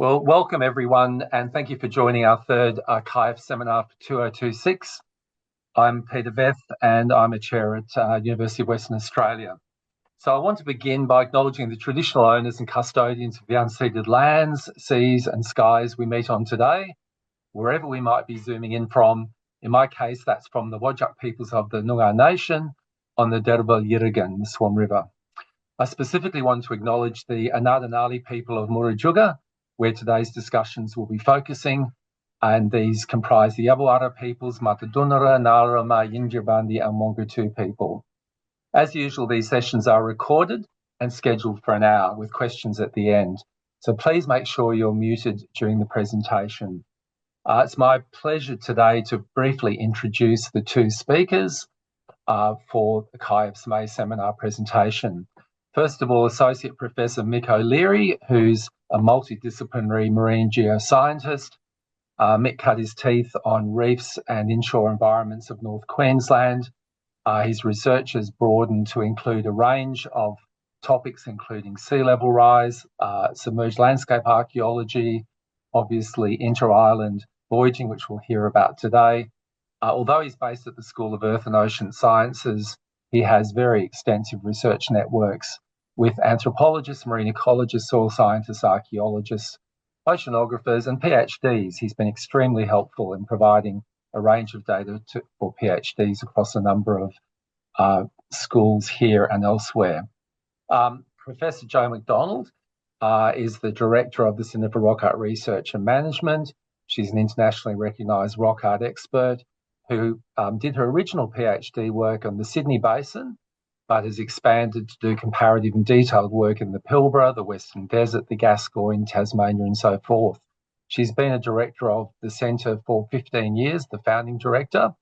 Well, welcome everyone, and thank you for joining our third CIEHF seminar for 2026. I'm Peter Beth, and I'm a chair at University of Western Australia. So I want to begin by acknowledging the traditional owners and custodians of the unceded lands, seas and skies we meet on today, wherever we might be zooming in from. In my case, that's from the Whadjuk peoples of the Noongar Nation on the Derbarl Yirrigan, the Swan River. I specifically want to acknowledge the Inundation people of Murujuga, where today's discussions will be focusing, and these comprise the Yabawara peoples, Matadunara, Narama, Yinjirbandi and Wangatu people. As usual, these sessions are recorded and scheduled for an hour with questions at the end. So please make sure you're muted during the presentation. It's my pleasure today to briefly introduce the two speakers for the CIEHF's May seminar presentation. First of all, Associate Professor Mick O'Leary, who's a multidisciplinary marine geoscientist. Mick cut his teeth on reefs and inshore environments of North Queensland. His research has broadened to include a range of topics, including sea level rise, submerged landscape archaeology, obviously inter-island voyaging, which we'll hear about today. Although he's based at the School of Earth and Ocean Sciences, he has very extensive research networks with anthropologists, marine ecologists, soil scientists, archaeologists, oceanographers and PhDs. He's been extremely helpful in providing a range of data for PhDs across a number of schools here and elsewhere. Professor Jo McDonald is the Director of the Centre for Rock Art Research and Management. She's an internationally recognised rock art expert who did her original PhD work on the Sydney Basin, but has expanded to do comparative and detailed work in the Pilbara, the Western Desert, the Gascoyne, Tasmania and so forth. She's been a director of the Centre for 15 years, the founding director.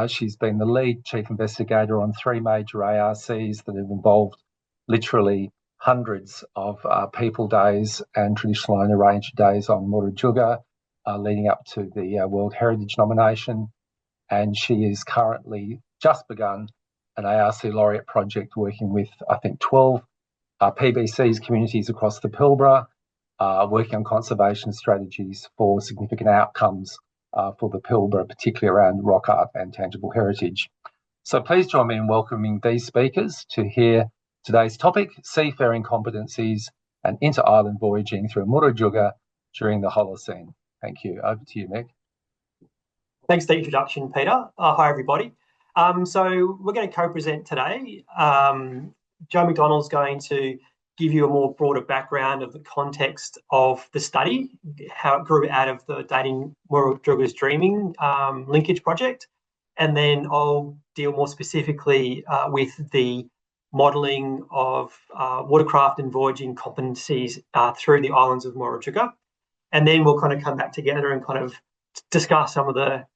She's been the lead chief investigator on 3 major ARCs that have involved literally hundreds of people days and traditional owner ranger days on Murujuga, leading up to the World Heritage nomination. And she is currently just begun an ARC laureate project working with, I think, 12 PBCs, communities across the Pilbara, working on conservation strategies for significant outcomes for the Pilbara, particularly around rock art and tangible heritage. So please join me in welcoming these speakers to hear today's topic, Seafaring Competencies and Inter-Island Voyaging through Murujuga during the Holocene. Thank you. Over to you, Mick. Thanks for the introduction, Peter. Hi, everybody. So we're going to co-present today. Jo McDonald's going to give you a more broader background of the context of the study, how it grew out of the Dating Murujuga's Dreaming linkage project. And then I'll deal more specifically with the modelling of watercraft and voyaging competencies through the islands of Murujuga. And then we'll kind of come back together and kind of discuss some of the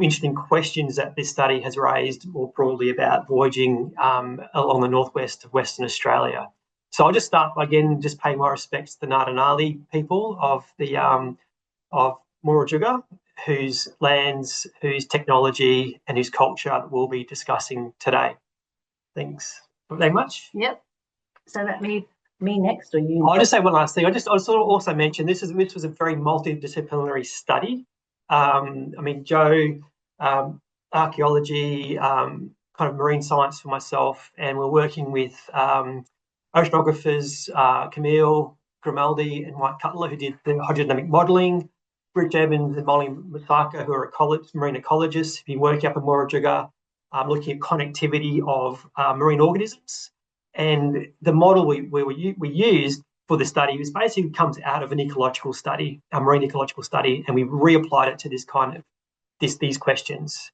interesting questions that this study has raised more broadly about voyaging along the northwest of Western Australia. So I'll just start by, again, just paying my respects to the Ngarrindjeri people of the of Murujuga, whose lands, whose technology and whose culture we'll be discussing today. Thanks very much. Yep. So that me next or you? I'll just say one last thing. I'll sort of also mention this was a very multidisciplinary study. I mean, Jo, archaeology, kind of marine science for myself, and we're working with oceanographers Camille Grimaldi and Mike Cutler, who did the hydrodynamic modelling, Rich Evans and Molly Masaka, who are marine ecologists, who've been working up in Murujuga, looking at connectivity of marine organisms. And the model we used for the study was basically comes out of an ecological study, a marine ecological study, and we reapplied it to this kind of these questions.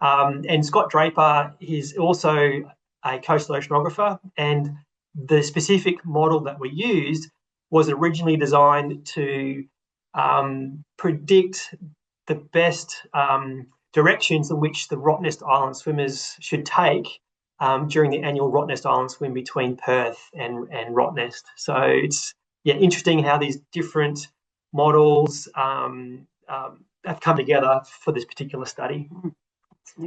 And Scott Draper is also a coastal oceanographer, and the specific model that we used was originally designed to predict the best directions in which the Rottnest Island swimmers should take during the annual Rottnest Island swim between Perth and Rottnest. So it's interesting how these different models have come together for this particular study. So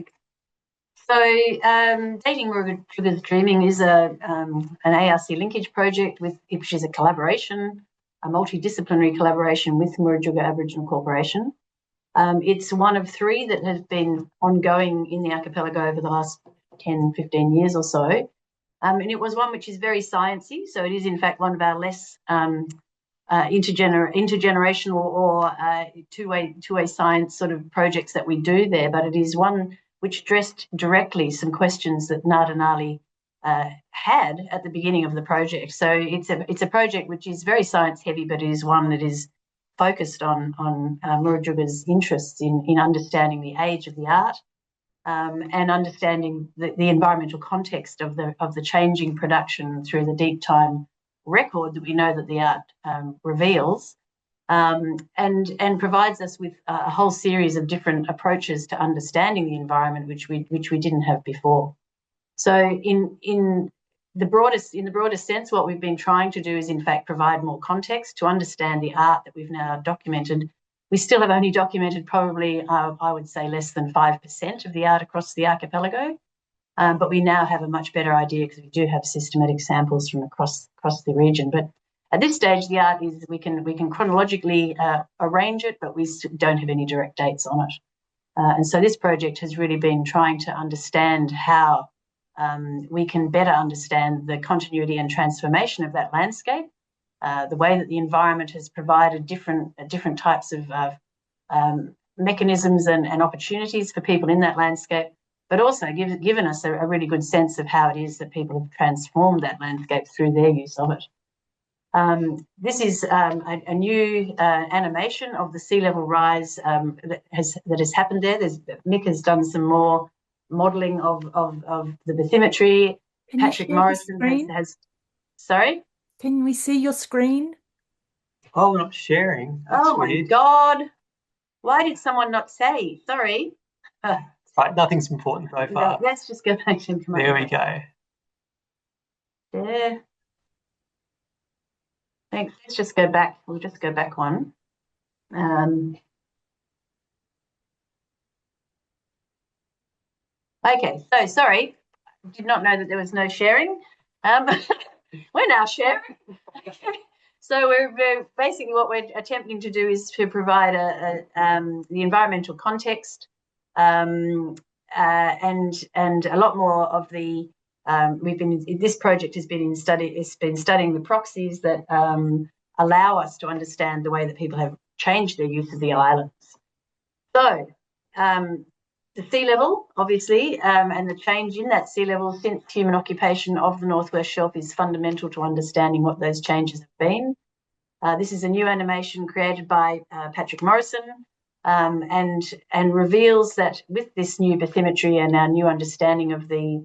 Dating Murujuga's Dreaming is an ARC linkage project which is a collaboration a multidisciplinary collaboration with Murujuga Aboriginal Corporation. It's one of 3 that has been ongoing in the archipelago over the last 10, 15 years or so. And it was one which is very sciencey, so it is in fact one of our less intergenerational or two-way science sort of projects that we do there, but it is one which addressed directly some questions that Ngardanali had at the beginning of the project. So it's a project which is very science heavy, but it is one that is focused on Murujuga's interests in understanding the age of the art and understanding the environmental context of the changing production through the deep time record that we know that the art reveals, and provides us with a whole series of different approaches to understanding the environment which we didn't have before. So in the broadest sense, what we've been trying to do is in fact provide more context to understand the art that we've now documented. We still have only documented probably, I would say, less than 5% of the art across the archipelago, but we now have a much better idea because we do have systematic samples from across the region. But at this stage, the art is we can chronologically arrange it, but we don't have any direct dates on it. And so this project has really been trying to understand how we can better understand the continuity and transformation of that landscape, the way that the environment has provided different types of mechanisms and opportunities for people in that landscape, but also given us a really good sense of how it is that people have transformed that landscape through their use of it. This is a new animation of the sea level rise that has happened there. Mick has done some more modelling of the bathymetry. Patrick Morrison has. Sorry? Can we see your screen? Oh, we're not sharing. That's oh weird. My God. Why did someone not say? Sorry. Right, nothing's important so far. Let's just go back to come There we go. Yeah. Thanks. Let's just go back. We'll just go back one. Okay, so sorry, did not know that there was no sharing. We're now sharing. So we're basically what we're attempting to do is to provide the environmental context and a lot more of the this project has been studying the proxies that allow us to understand the way that people have changed their use of the islands. So the sea level, obviously, and the change in that sea level since human occupation of the Northwest Shelf is fundamental to understanding what those changes have been. This is a new animation created by Patrick Morrison and reveals that with this new bathymetry and our new understanding of the,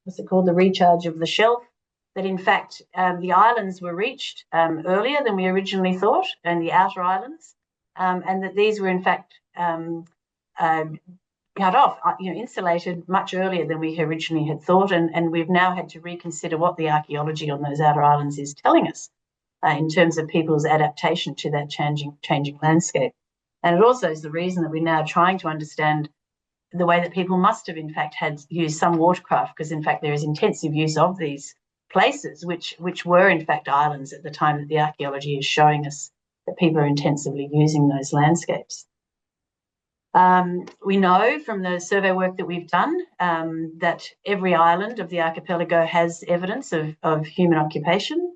what's it called, the recharge of the shelf, that in fact the islands were reached earlier than we originally thought, and the outer islands, and that these were in fact cut off, insulated much earlier than we originally had thought, and we've now had to reconsider what the archaeology on those outer islands is telling us in terms of people's adaptation to that changing landscape. And it also is the reason that we're now trying to understand the way that people must have in fact had used some watercraft, because in fact there is intensive use of these places which were in fact islands at the time that the archaeology is showing us that people are intensively using those landscapes. We know from the survey work that we've done that every island of the archipelago has evidence of human occupation.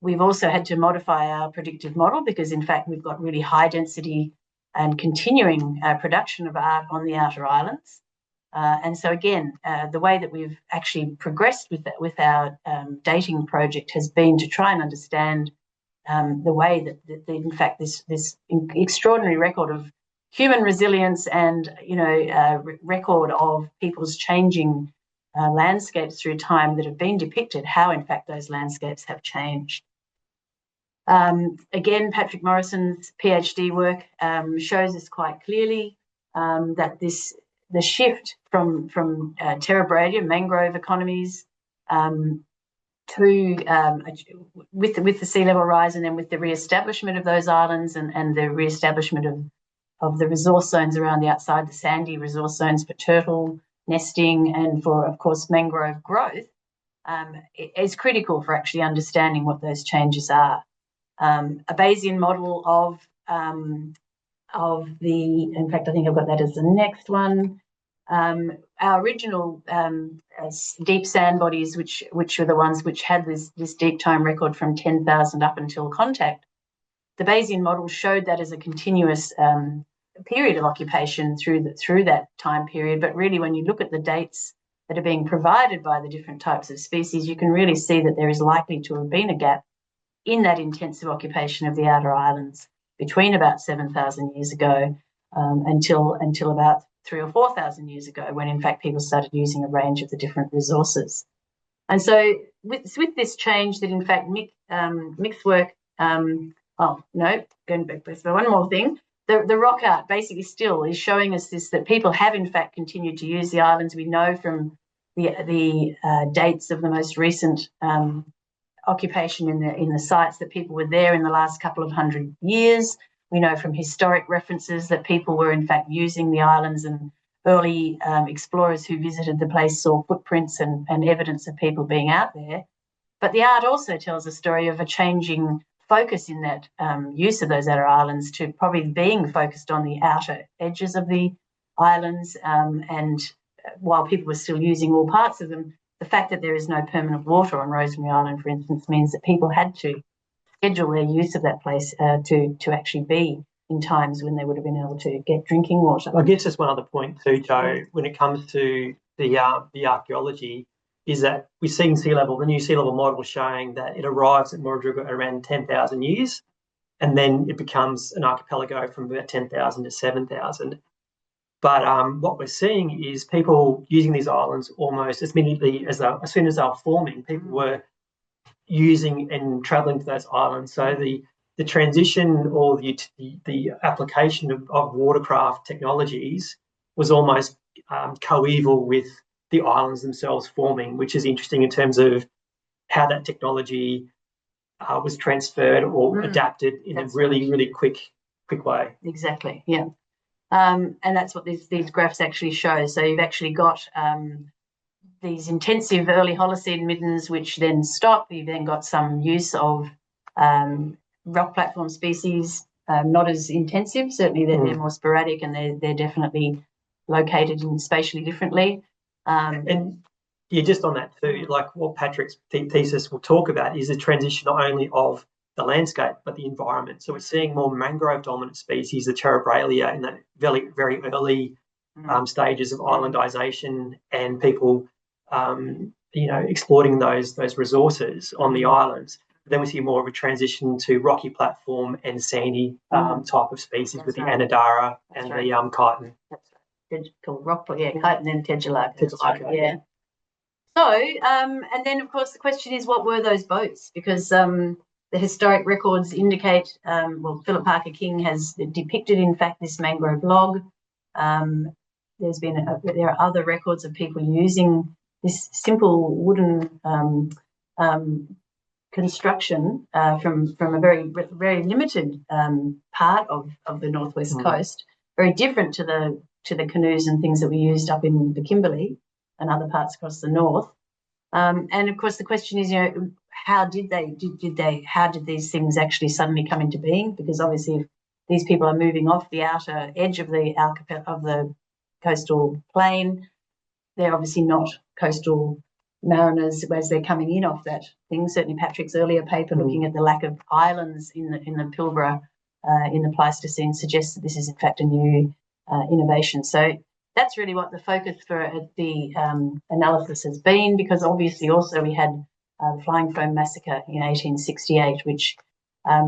We've also had to modify our predictive model because in fact we've got really high density and continuing production of art on the outer islands. And so again, the way that we've actually progressed with our dating project has been to try and understand the way that in fact this extraordinary record of human resilience and record of people's changing landscapes through time that have been depicted, how in fact those landscapes have changed. Again, Patrick Morrison's PhD work shows us quite clearly that the shift from terebradia, mangrove economies, to with the sea level rise, and then with the re-establishment of those islands and the re-establishment of the resource zones around the outside, the sandy resource zones for turtle nesting and for, of course, mangrove growth, is critical for actually understanding what those changes are. a Bayesian model of the, in fact, I think I've got that as the next one. Our original deep sand bodies, which were the ones which had this deep time record from 10,000 up until contact, the Bayesian model showed that as a continuous period of occupation through that time period. But really, when you look at the dates that are being provided by the different types of species, you can really see that there is likely to have been a gap in that intensive occupation of the outer islands between about 7,000 years ago until about 3,000 or 4,000 years ago, when in fact people started using a range of the different resources. And so with this change that in fact Mick's work, going back for one more thing, the rock art basically still is showing us this, that people have in fact continued to use the islands. We know from the dates of the most recent occupation in the sites that people were there in the last couple of 100 years. We know from historic references that people were in fact using the islands, and early explorers who visited the place saw footprints and evidence of people being out there. But the art also tells a story of a changing focus in that use of those outer islands to probably being focused on the outer edges of the islands, and while people were still using all parts of them, the fact that there is no permanent water on Rosemary Island, for instance, means that people had to schedule their use of that place to actually be in times when they would have been able to get drinking water. I guess just one other point too, Jo, when it comes to the archaeology, is that we've seen the new sea level model showing that it arrives at Murujuga around 10,000 years, and then it becomes an archipelago from about 10,000 to 7,000. But what we're seeing is people using these islands almost as soon as they were forming, people were using and travelling to those islands. So the transition or the application of watercraft technologies was almost coeval with the islands themselves forming, which is interesting in terms of how that technology was transferred or adapted in a really quick way. Exactly, yeah. And that's what these graphs actually show. So you've actually got these intensive early Holocene middens, which then stop. You've then got some use of rock platform species, not as intensive. Certainly they're more sporadic, and they're definitely located spatially differently. And yeah, just on that too, like what Patrick's thesis will talk about is the transition not only of the landscape but the environment. So we're seeing more mangrove dominant species, the Terebralia, in that very, very early stages of islandization, and people exploiting those resources on the islands. But then we see more of a transition to rocky platform and sandy type of species. That's with the Anodara and the chitin. That's right. Called rock, chitin and Tegelaga. Yeah. So, and then of course the question is, what were those boats? Because the historic records indicate, Philip Parker King has depicted, in fact, this mangrove log. There are other records of people using this simple wooden construction from a very, very limited part of the northwest coast, very different to the canoes and things that we used up in the Kimberley and other parts across the north. And of course, the question is, how did these things actually suddenly come into being? Because obviously, if these people are moving off the outer edge of the coastal plain, they're obviously not coastal mariners as they're coming in off that thing. Certainly, Patrick's earlier paper looking at the lack of islands in the Pilbara in the Pleistocene suggests that this is in fact a new innovation. So that's really what the focus for the analysis has been, because obviously also we had the Flying Foam Massacre in 1868, which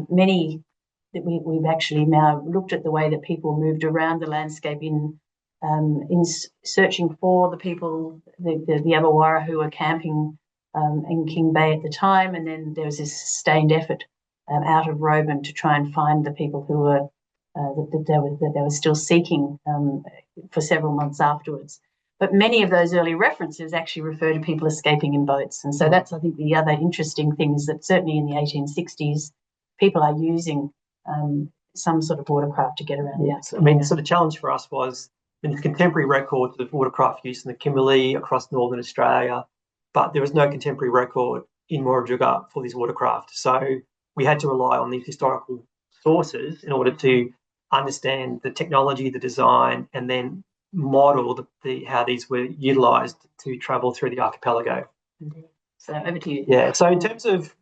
we've actually now looked at the way that people moved around the landscape in searching for the people, the Yabawara who were camping in King Bay at the time, and then there was this sustained effort out of Roban to try and find the people who were that they were still seeking for several months afterwards. But many of those early references actually refer to people escaping in boats. And so that's, I think, the other interesting thing is that certainly in the 1860s, people are using some sort of watercraft to get around the outside. I mean, so the challenge for us was in the contemporary records of watercraft use in the Kimberley across northern Australia, but there was no contemporary record in Murujuga for these watercraft. So we had to rely on these historical sources in order to understand the technology, the design, and then model how these were utilised to travel through the archipelago. So over to you. Yeah, so in terms of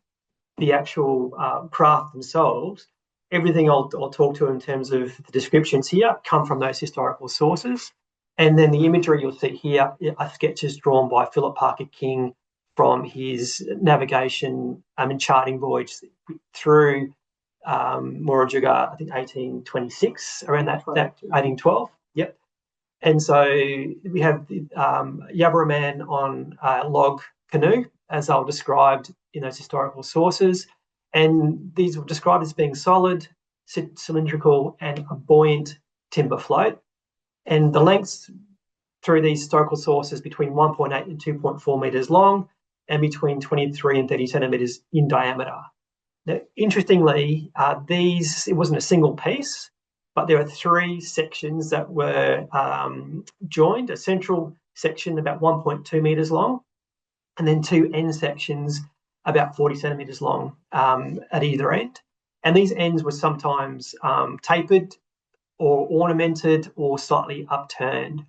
the actual craft themselves, everything I'll talk to in terms of the descriptions here come from those historical sources. And then the imagery you'll see here are sketches drawn by Philip Parker King from his navigation and charting voyage through Murujuga, I think 1826, around that 1812. Yep. And so we have the Yabara man on a log canoe, as they were described in those historical sources. And these were described as being solid, cylindrical, and a buoyant timber float. And the lengths through these historical sources between 1.8 and 2.4 metres long and between 23 and 30 centimetres in diameter. Now, interestingly, it wasn't a single piece, but there are 3 sections that were joined, a central section about 1.2 metres long, and then 2 end sections about 40 centimetres long at either end. And these ends were sometimes tapered or ornamented or slightly upturned.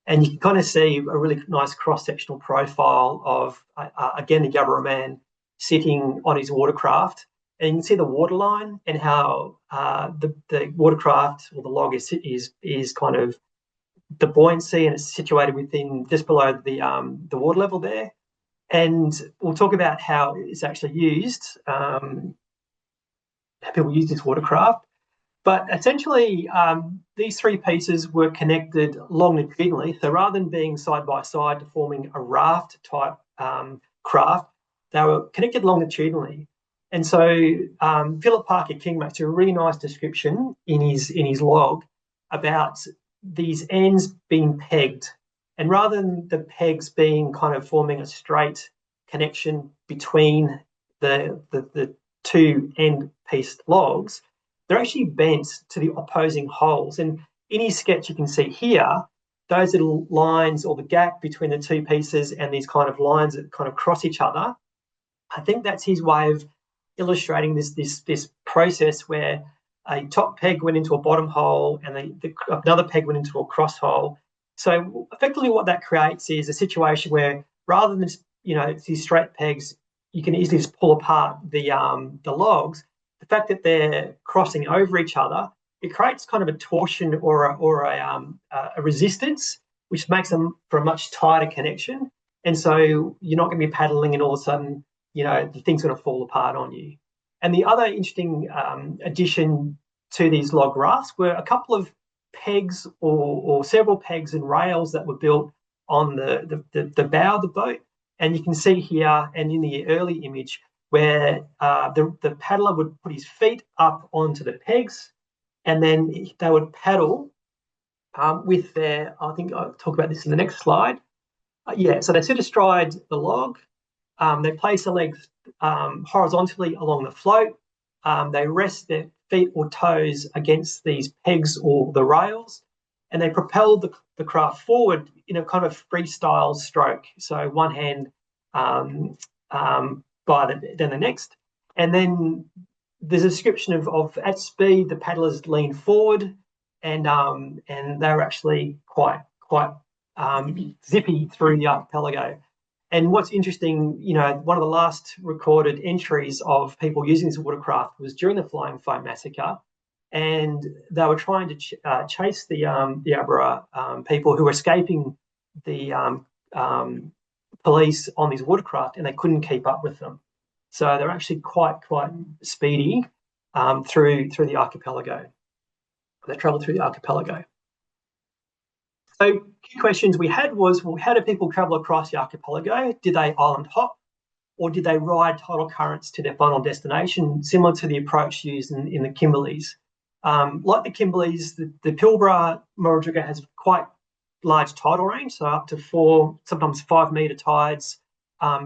And you can kind of see a really nice cross-sectional profile of, again, the Yabara man sitting on his watercraft. And you can see the waterline and how the watercraft or the log is kind of the buoyancy, and it's situated within just below the water level there. And we'll talk about how it's actually used, how people use this watercraft. But essentially, these 3 pieces were connected longitudinally. So rather than being side by side to forming a raft type craft, they were connected longitudinally. And so Philip Parker King makes a really nice description in his log about these ends being pegged. And rather than the pegs being kind of forming a straight connection between the 2 end-pieced logs, they're actually bent to the opposing holes. And in his sketch, you can see here, those little lines or the gap between the 2 pieces and these kind of lines that kind of cross each other. I think that's his way of illustrating this process where a top peg went into a bottom hole and another peg went into a cross hole. So effectively what that creates is a situation where rather than these straight pegs, you can easily just pull apart the logs. The fact that they're crossing over each other, it creates kind of a torsion or a resistance, which makes them for a much tighter connection. And so you're not going to be paddling and all of a sudden, the thing's going to fall apart on you. And the other interesting addition to these log rafts were a couple of pegs or several pegs and rails that were built on the bow of the boat. And you can see here and in the early image where the paddler would put his feet up onto the pegs, and then they would paddle with their, I think I'll talk about this in the next slide. So they sit astride the log, they place their legs horizontally along the float, they rest their feet or toes against these pegs or the rails, and they propel the craft forward in a kind of freestyle stroke. So one hand then the next, and then there's a description of at speed the paddlers lean forward, and they're actually quite zippy through the archipelago. And what's interesting, one of the last recorded entries of people using this watercraft was during the Flying Foam massacre, and they were trying to chase the Yabara people who were escaping the police on these watercraft, and they couldn't keep up with them. So they're actually quite speedy through the archipelago. They travel through the archipelago. So key questions we had was, well, how do people travel across the archipelago? Did they island hop, or did they ride tidal currents to their final destination, similar to the approach used in the Kimberleys? Like the Kimberleys, the Pilbara Murujuga has quite large tidal range, so up to 4, sometimes 5 metre tides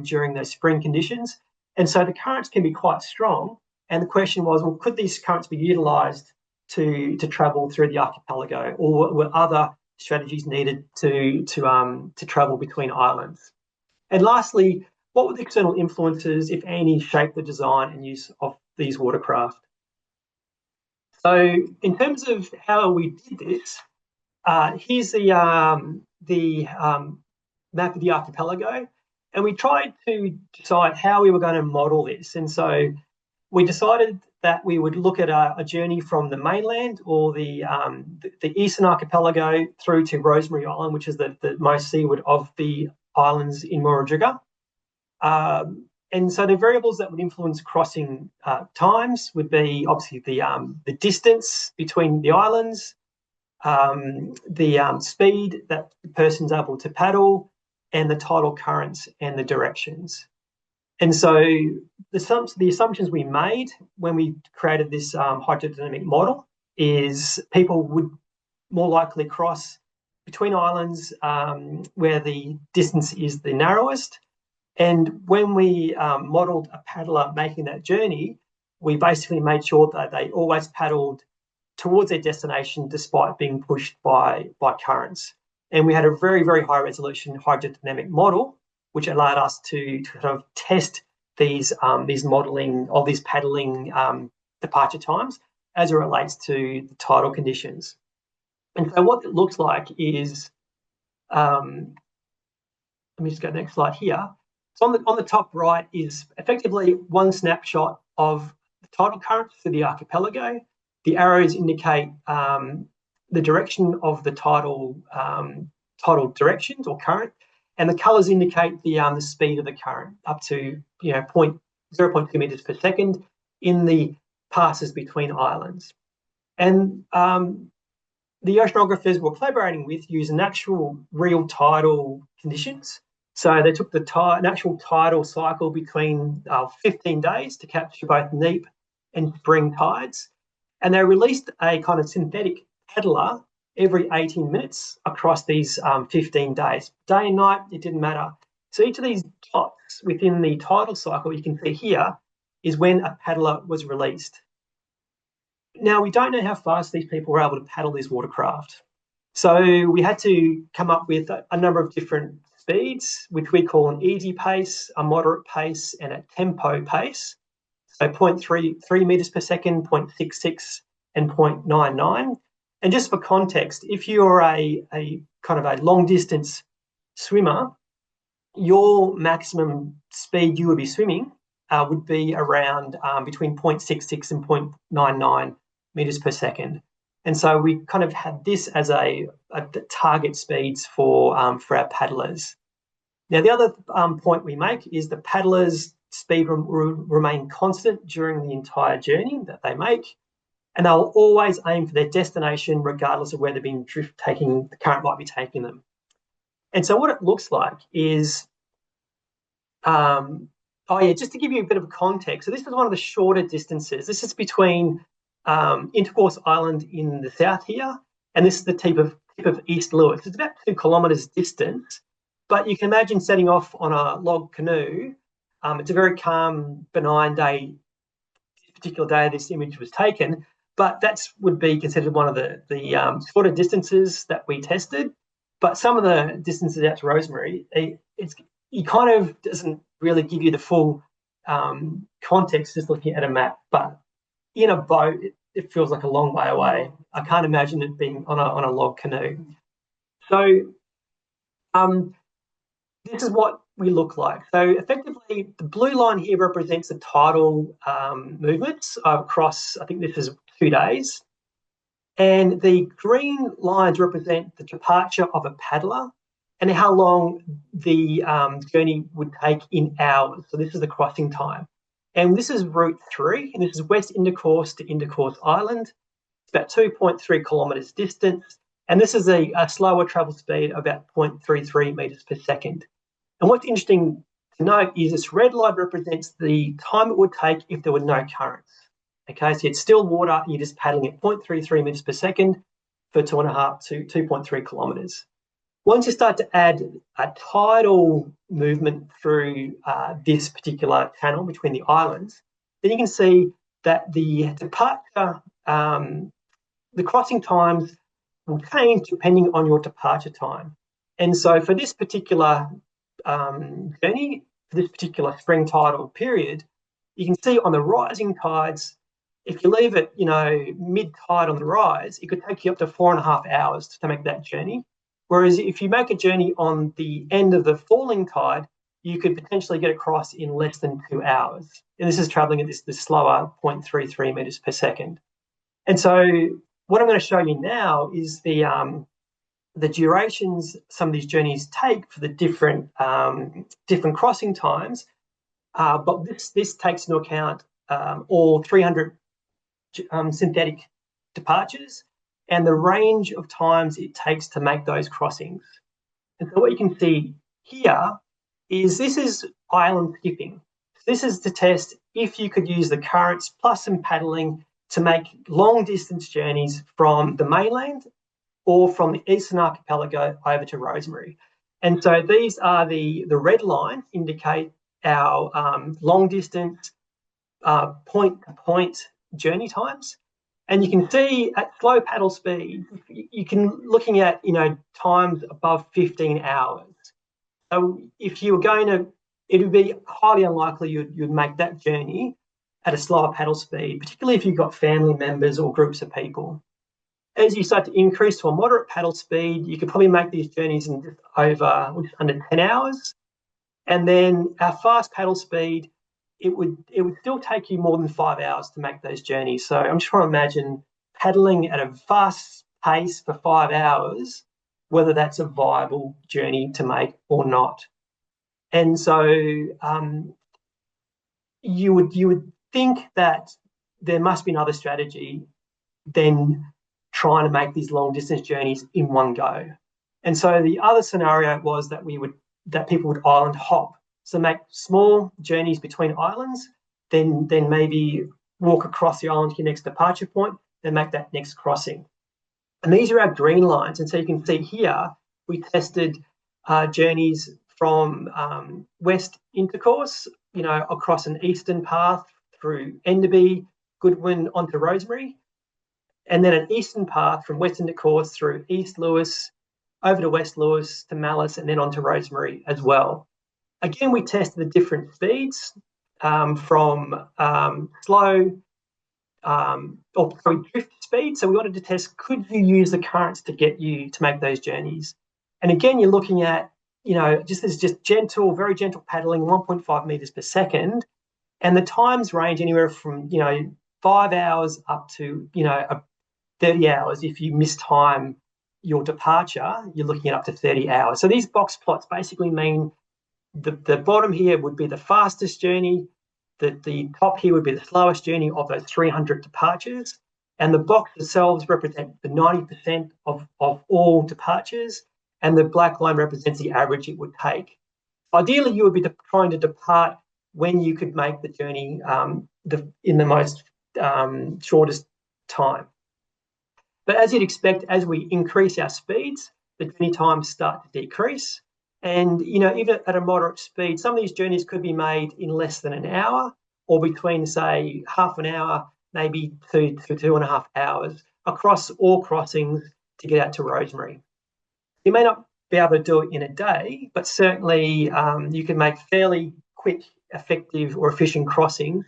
during those spring conditions. And so the currents can be quite strong. And the question was, well, could these currents be utilised to travel through the archipelago, or were other strategies needed to travel between islands? And lastly, what were the external influences, if any, shape the design and use of these watercraft. So in terms of how we did this, here's the map of the archipelago, and we tried to decide how we were going to model this. And so we decided that we would look at a journey from the mainland or the eastern archipelago through to Rosemary Island, which is the most seaward of the islands in Murujuga. And so the variables that would influence crossing times would be obviously the distance between the islands, the speed that the person's able to paddle, and the tidal currents and the directions. And so the assumptions we made when we created this hydrodynamic model is people would more likely cross between islands where the distance is the narrowest. And when we modelled a paddler making that journey, we basically made sure that they always paddled towards their destination despite being pushed by currents. And we had a very, very high resolution hydrodynamic model, which allowed us to kind of test these modelling of these paddling departure times as it relates to the tidal conditions. And so what it looks like is, let me just go to the next slide here. So on the top right is effectively one snapshot of the tidal currents for the archipelago. The arrows indicate the direction of the tidal directions or current, and the colours indicate the speed of the current up to 0.2 meters per second in the passes between islands. And the oceanographers we're collaborating with use actual real tidal conditions. So they took an actual tidal cycle between 15 days to capture both neap and spring tides, and they released a kind of synthetic paddler every 18 minutes across these 15 days. Day and night, it didn't matter. So each of these dots within the tidal cycle you can see here is when a paddler was released. Now, we don't know how fast these people were able to paddle this watercraft. So we had to come up with a number of different speeds, which we call an easy pace, a moderate pace, and a tempo pace. So 0.33 meters per second, 0.66, and 0.99. And just for context, if you're a kind of a long distance swimmer, your maximum speed you would be swimming would be around between 0.66 and 0.99 meters per second. And so we kind of had this as a target speeds for our paddlers. Now, the other point we make is the paddlers' speed remain constant during the entire journey that they make, and they'll always aim for their destination regardless of where they're being the current might be taking them. And so what it looks like is, just to give you a bit of context, so this is one of the shorter distances. This is between Intercourse Island in the south here, and this is the tip of East Lewis. It's about 2 kilometres distance, but you can imagine setting off on a log canoe. It's a very calm, benign day, this particular day this image was taken, but that would be considered one of the shorter distances that we tested. But some of the distances out to Rosemary, it kind of doesn't really give you the full context just looking at a map. But in a boat, it feels like a long way away. I can't imagine it being on a log canoe. So this is what we look like. So effectively, the blue line here represents the tidal movements across, I think this is 2 days. And the green lines represent the departure of a paddler and how long the journey would take in hours. So this is the crossing time. And this is Route 3, and this is West Intercourse to Intercourse Island. It's about 2.3 kilometres distance. And this is a slower travel speed of about 0.33 metres per second. And what's interesting to note is this red line represents the time it would take if there were no currents. Okay, so it's still water, and you're just paddling at 0.33 metres per second for 2.5 to 2.3 kilometres. Once you start to add a tidal movement through this particular channel between the islands, then you can see that the departure, the crossing times will change depending on your departure time. And so for this particular journey, for this particular spring tidal period, you can see on the rising tides, if you leave it, mid-tide on the rise, it could take you up to 4.5 hours to make that journey. Whereas if you make a journey on the end of the falling tide, you could potentially get across in less than 2 hours. And this is traveling at this slower 0.33 meters per second. And so what I'm going to show you now is the durations some of these journeys take for the different crossing times. But this takes into account all 300 synthetic departures and the range of times it takes to make those crossings. And so what you can see here is this is island skipping. This is to test if you could use the currents plus some paddling to make long distance journeys from the mainland or from the eastern archipelago over to Rosemary. And so these are the red line indicate our long distance point to point journey times. And you can see at slow paddle speed, you can looking at times above 15 hours. So if you were going to, it would be highly unlikely you'd make that journey at a slower paddle speed, particularly if you've got family members or groups of people. As you start to increase to a moderate paddle speed, you could probably make these journeys in just under 10 hours. And then our fast paddle speed, it would still take you more than 5 hours to make those journeys. So I'm just trying to imagine paddling at a fast pace for 5 hours, whether that's a viable journey to make or not. And so you would think that there must be another strategy than trying to make these long distance journeys in one go. And so the other scenario was that people would island hop. So make small journeys between islands, then maybe walk across the island to your next departure point, then make that next crossing. And these are our green lines. And so you can see here, we tested journeys from west intercourse, across an eastern path through Enderby, Goodwin onto Rosemary, and then an eastern path from west intercourse through East Lewis, over to West Lewis to Malice, and then onto Rosemary as well. Again, we tested the different speeds from slow drift speed. So we wanted to test, could you use the currents to get you to make those journeys? And again, you're looking at, just gentle, very gentle paddling, 1.5 meters per second. And the times range anywhere from, 5 hours up to, 30 hours. If you mistime your departure, you're looking at up to 30 hours. So these box plots basically mean the bottom here would be the fastest journey, the top here would be the slowest journey of those 300 departures, and the box themselves represent the 90% of all departures, and the black line represents the average it would take. Ideally, you would be trying to depart when you could make the journey in the most shortest time. But as you'd expect, as we increase our speeds, the journey times start to decrease. And, even at a moderate speed, some of these journeys could be made in less than an hour, or between, say, half an hour, maybe 2 to 2.5 hours across all crossings to get out to Rosemary. You may not be able to do it in a day, but certainly you can make fairly quick, effective or efficient crossings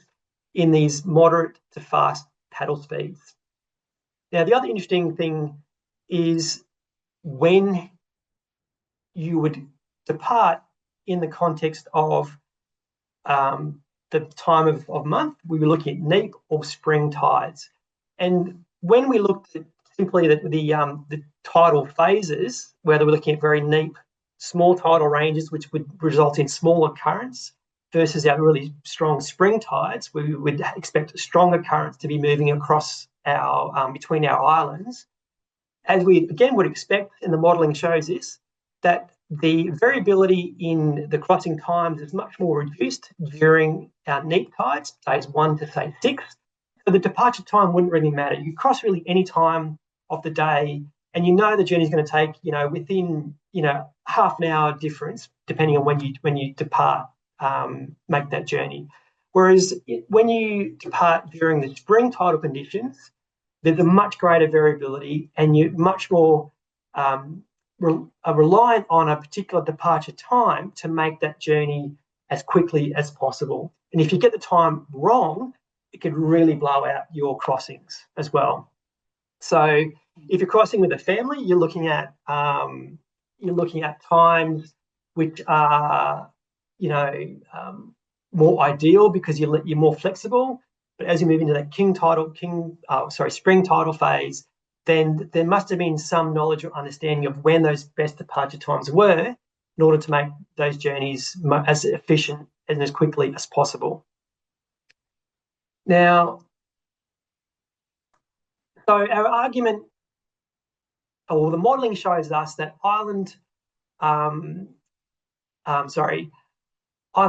in these moderate to fast paddle speeds. Now, the other interesting thing is when you would depart in the context of the time of month, we were looking at neap or spring tides. And when we looked at simply the tidal phases, whether we're looking at very neap, small tidal ranges, which would result in smaller currents, versus our really strong spring tides, we would expect stronger currents to be moving across our between our islands. As we again would expect, and the modelling shows this, that the variability in the crossing times is much more reduced during our neap tides, days 1 to say 6. So the departure time wouldn't really matter. You cross really any time of the day, and the journey is going to take, within, half an hour difference, depending on when you depart, make that journey. Whereas when you depart during the spring tidal conditions, there's a much greater variability, and you're much more reliant on a particular departure time to make that journey as quickly as possible. And if you get the time wrong, it could really blow out your crossings as well. So if you're crossing with a family, you're looking at times which are, more ideal because you're more flexible. But as you move into that spring tidal phase, then there must have been some knowledge or understanding of when those best departure times were in order to make those journeys as efficient and as quickly as possible. Now, so our argument, or the modelling shows us that island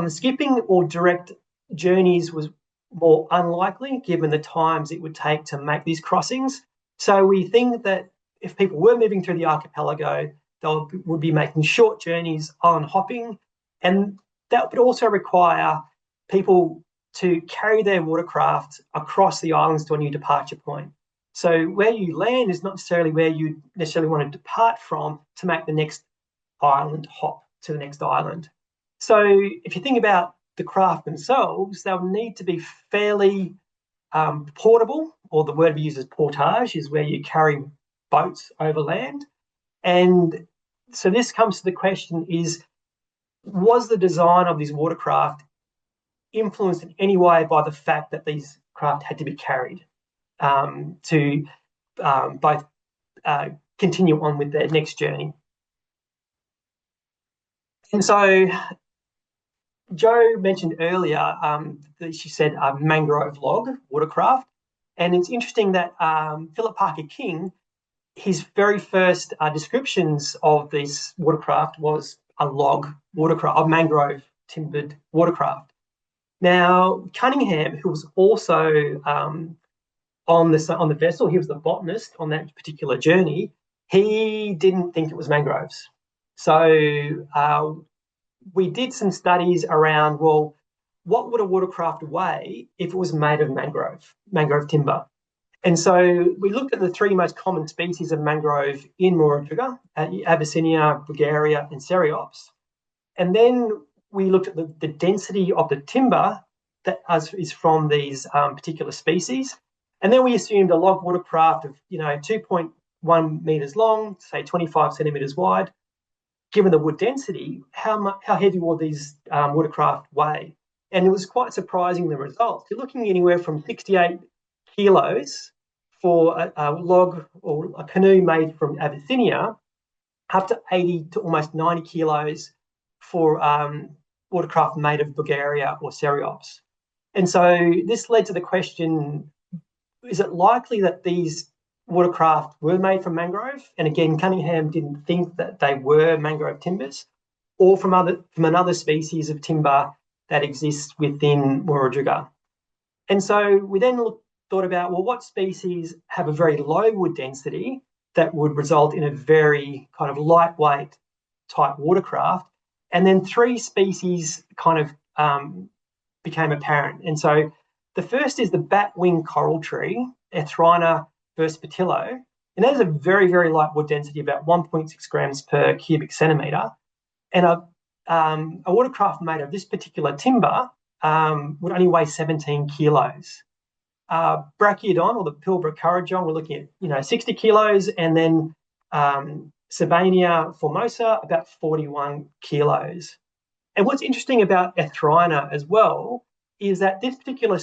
skipping or direct journeys was more unlikely given the times it would take to make these crossings. So we think that if people were moving through the archipelago, they would be making short journeys, island hopping, and that would also require people to carry their watercraft across the islands to a new departure point. So where you land is not necessarily where you necessarily want to depart from to make the next island hop to the next island. So if you think about the craft themselves, they'll need to be fairly portable, or the word we use is portage, is where you carry boats over land. And so this comes to the question is, was the design of these watercraft influenced in any way by the fact that these craft had to be carried to both continue on with their next journey? And so Jo mentioned earlier that she said mangrove log watercraft. And it's interesting that Philip Parker King, his very first descriptions of this watercraft was a log watercraft, a mangrove timbered watercraft. Now, Cunningham, who was also on the vessel, he was the botanist on that particular journey, he didn't think it was mangroves. So we did some studies around, well, what would a watercraft weigh if it was made of mangrove timber? And so we looked at the three most common species of mangrove in Murujuga, Abyssinia, Bulgaria, and Cereops. And then we looked at the density of the timber that is from these particular species. And then we assumed a log watercraft of 2.1 metres long, say 25 centimetres wide. Given the wood density, how heavy will these watercraft weigh? And it was quite surprising, the results. You're looking anywhere from 68 kilos for a log or a canoe made from Abyssinia, up to 80 to almost 90 kilos for watercraft made of Bulgaria or Cereops. And so this led to the question, is it likely that these watercraft were made from mangrove? And again, Cunningham didn't think that they were mangrove timbers, or from another species of timber that exists within Murujuga. And so we then thought about, well, what species have a very low wood density that would result in a very kind of lightweight type watercraft? And then three species kind of became apparent. And so the first is the bat-winged coral tree, Ethrina versatilio, and that is a very, very light wood density, about 1.6 grams per cubic centimetre. And a watercraft made of this particular timber would only weigh 17 kilos. Brachiodon, or the Pilbara currajong, we're looking at 60 kilos, and then Sabania formosa, about 41 kilos. And what's interesting about Ethrina as well is that this particular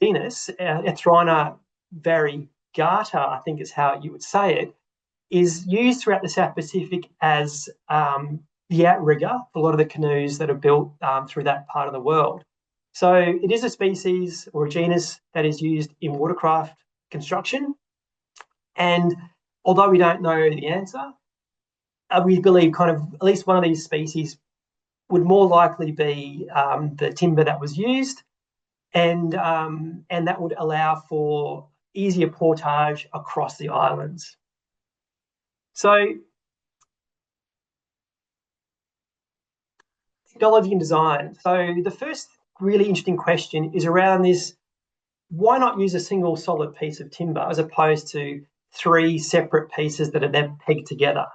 genus, Ethrina variegata, I think is how you would say it, is used throughout the South Pacific as the outrigger for a lot of the canoes that are built through that part of the world. So it is a species or a genus that is used in watercraft construction. And although we don't know the answer, we believe kind of at least one of these species would more likely be the timber that was used, and that would allow for easier portage across the islands. So technology and design. So the first really interesting question is around this: why not use a single solid piece of timber as opposed to three separate pieces that are then pegged together?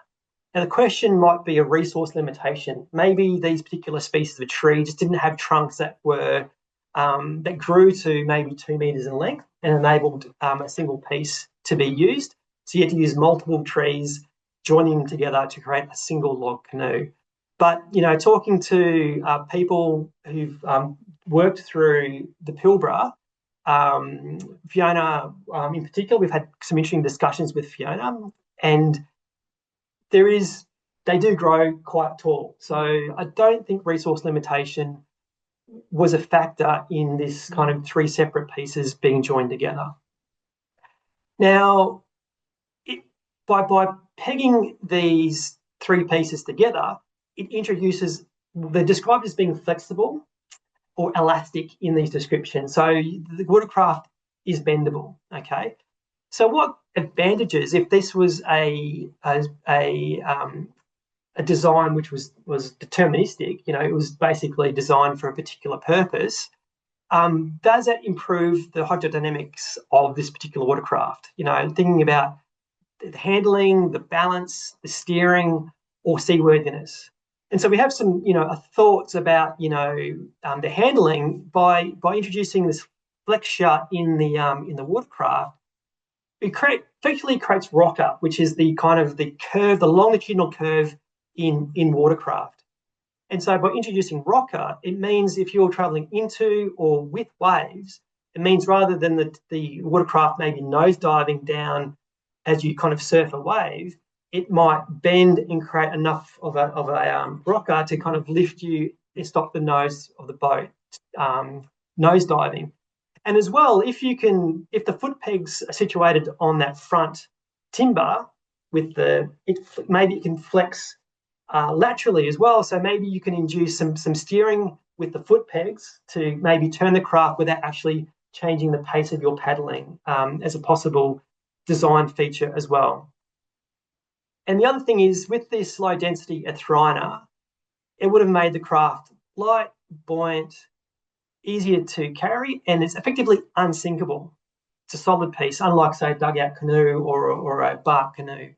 And the question might be a resource limitation. Maybe these particular species of tree just didn't have trunks that were that grew to maybe 2 metres in length and enabled a single piece to be used. So you had to use multiple trees, joining them together to create a single log canoe. But, talking to people who've worked through the Pilbara, Fiona in particular, we've had some interesting discussions with Fiona, and they do grow quite tall. So I don't think resource limitation was a factor in this kind of 3 separate pieces being joined together. Now, by pegging these 3 pieces together, it introduces, they're described as being flexible or elastic in these descriptions. So the watercraft is bendable, okay? So what advantages, if this was a design which was deterministic, it was basically designed for a particular purpose, does that improve the hydrodynamics of this particular watercraft? Thinking about the handling, the balance, the steering, or seaworthiness. And so we have some, thoughts about, the handling by introducing this flexure in the watercraft. It effectively creates rocker, which is the kind of the curve, the longitudinal curve in watercraft. And so by introducing rocker, it means if you're traveling into or with waves, it means rather than the watercraft maybe nosediving down as you kind of surf a wave, it might bend and create enough of a rocker to kind of lift you and stop the nose of the boat nosediving. And as well, if the foot pegs are situated on that front timber, maybe it can flex laterally as well. So maybe you can induce some steering with the foot pegs to maybe turn the craft without actually changing the pace of your paddling as a possible design feature as well. And the other thing is, with this low density Ethrina, it would have made the craft light, buoyant, easier to carry, and it's effectively unsinkable. It's a solid piece, unlike, say, a dugout canoe or a bark canoe.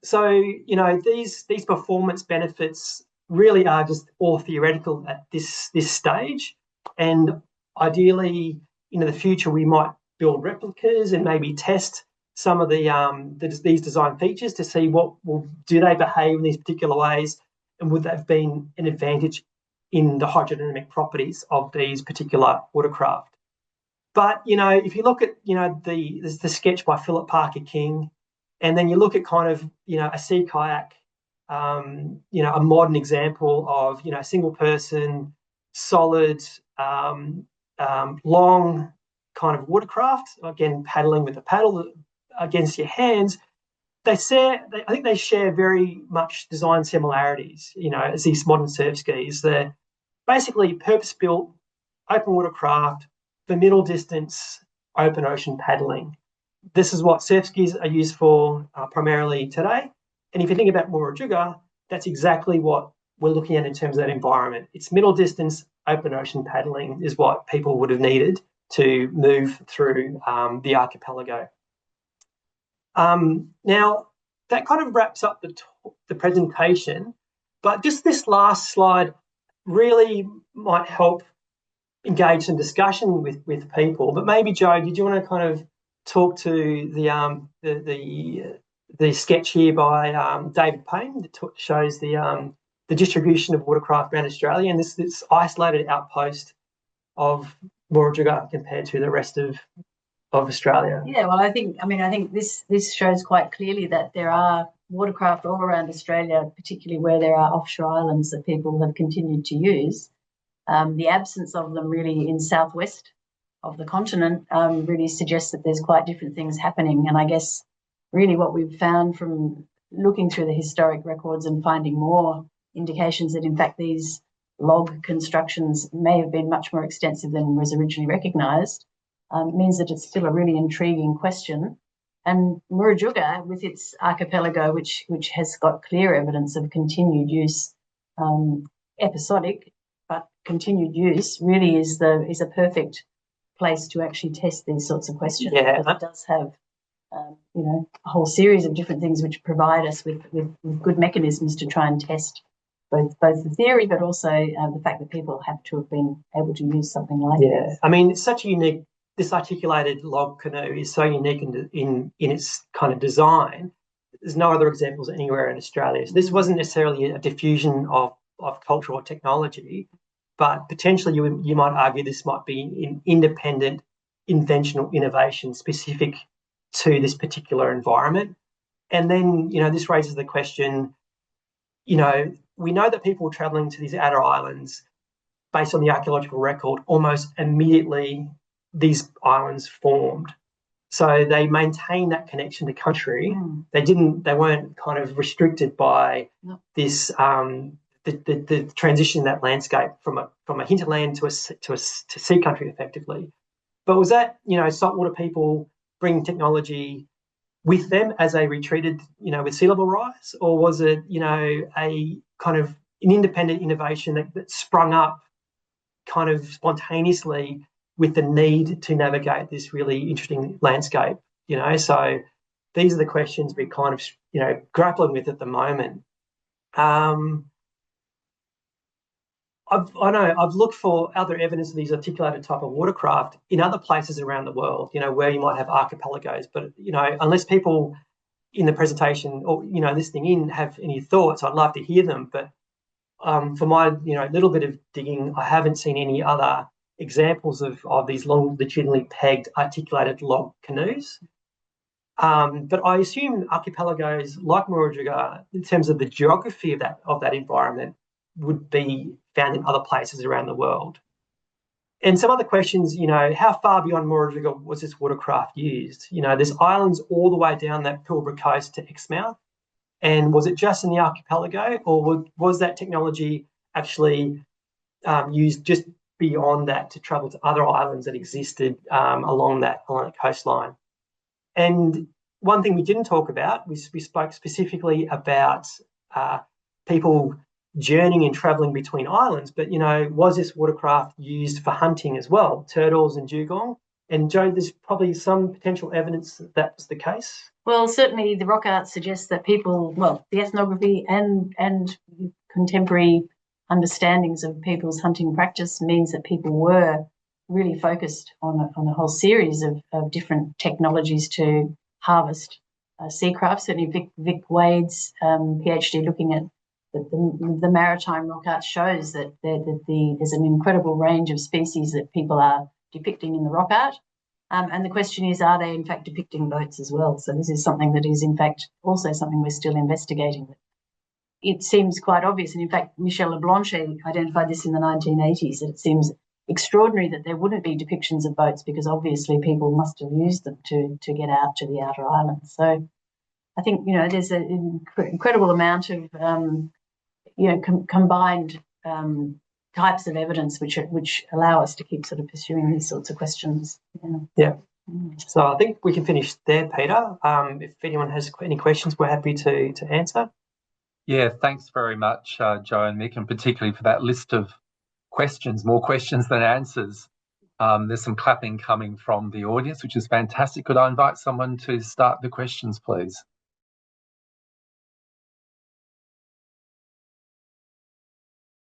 So, these performance benefits really are just all theoretical at this stage. And ideally, in the future, we might build replicas and maybe test some of these design features to see do they behave in these particular ways, and would that have been an advantage in the hydrodynamic properties of these particular watercraft. But, if you look at, the sketch by Philip Parker King, and then you look at kind of, a sea kayak, a modern example of, single person, solid, long kind of watercraft, again, paddling with a paddle against your hands, I think they share very much design similarities, as these modern surf skis. They're basically purpose-built open watercraft for middle distance open ocean paddling. This is what surf skis are used for primarily today. And if you think about Murujuga, that's exactly what we're looking at in terms of that environment. It's middle distance open ocean paddling is what people would have needed to move through the archipelago. Now, that kind of wraps up the presentation, but just this last slide really might help engage some discussion with people. But maybe, Joe, did you want to kind of talk to the sketch here by David Payne that shows the distribution of watercraft around Australia, and this isolated outpost of Murujuga compared to the rest of Australia? Yeah, well, I think this shows quite clearly that there are watercraft all around Australia, particularly where there are offshore islands that people have continued to use. The absence of them really in southwest of the continent really suggests that there's quite different things happening. And I guess really what we've found from looking through the historic records and finding more indications that in fact these log constructions may have been much more extensive than was originally recognised means that it's still a really intriguing question. And Murujuga, with its archipelago, which has got clear evidence of continued use, episodic but continued use, really is a perfect place to actually test these sorts of questions. Yeah. Because it does have a whole series of different things which provide us with good mechanisms to try and test both the theory, but also the fact that people have to have been able to use something like this. I mean, it's such a unique. This articulated log canoe is so unique in its kind of design. There's no other examples anywhere in Australia. So this wasn't necessarily a diffusion of culture or technology, but potentially you might argue this might be an independent invention or innovation specific to this particular environment. And then, this raises the question, we know that people travelling to these outer islands, based on the archaeological record, almost immediately these islands formed. So they maintain that connection to country. They weren't kind of restricted by this the transition in that landscape from a hinterland to sea country effectively. But was that, saltwater people bringing technology with them as they retreated, with sea level rise, or was it, a kind of an independent innovation that sprung up kind of spontaneously with the need to navigate this really interesting landscape, So these are the questions we're kind of, grappling with at the moment. I've looked for other evidence of these articulated type of watercraft in other places around the world, where you might have archipelagos. But, unless people in the presentation or, listening in have any thoughts, I'd love to hear them. But for my, little bit of digging, I haven't seen any other examples of these longitudinally pegged articulated log canoes. But I assume archipelagos like Murujuga, in terms of the geography of that environment, would be found in other places around the world. And some other questions, how far beyond Murujuga was this watercraft used? There's islands all the way down that Pilbara coast to Exmouth. And was it just in the archipelago, or was that technology actually used just beyond that to travel to other islands that existed along that coastline? And one thing we didn't talk about, we spoke specifically about people journeying and travelling between islands, but, was this watercraft used for hunting as well, turtles and dugong? And Jo, there's probably some potential evidence that was the case. Well, certainly the rock art suggests that the ethnography and contemporary understandings of people's hunting practice means that people were really focused on a whole series of different technologies to harvest sea craft. Certainly Vic Wade's PhD looking at the maritime rock art shows that there's an incredible range of species that people are depicting in the rock art. And the question is, are they in fact depicting boats as well? So this is something that is in fact also something we're still investigating. It seems quite obvious, and in fact Michel Leblanche identified this in the 1980s, that it seems extraordinary that there wouldn't be depictions of boats, because obviously people must have used them to get out to the outer islands. So I think, there's an incredible amount of combined types of evidence which allow us to keep sort of pursuing these sorts of questions. Yeah. So I think we can finish there, Peter. If anyone has any questions, we're happy to answer. Yeah, thanks very much, Jo and Mick, and particularly for that list of questions, more questions than answers. There's some clapping coming from the audience, which is fantastic. Could I invite someone to start the questions, please?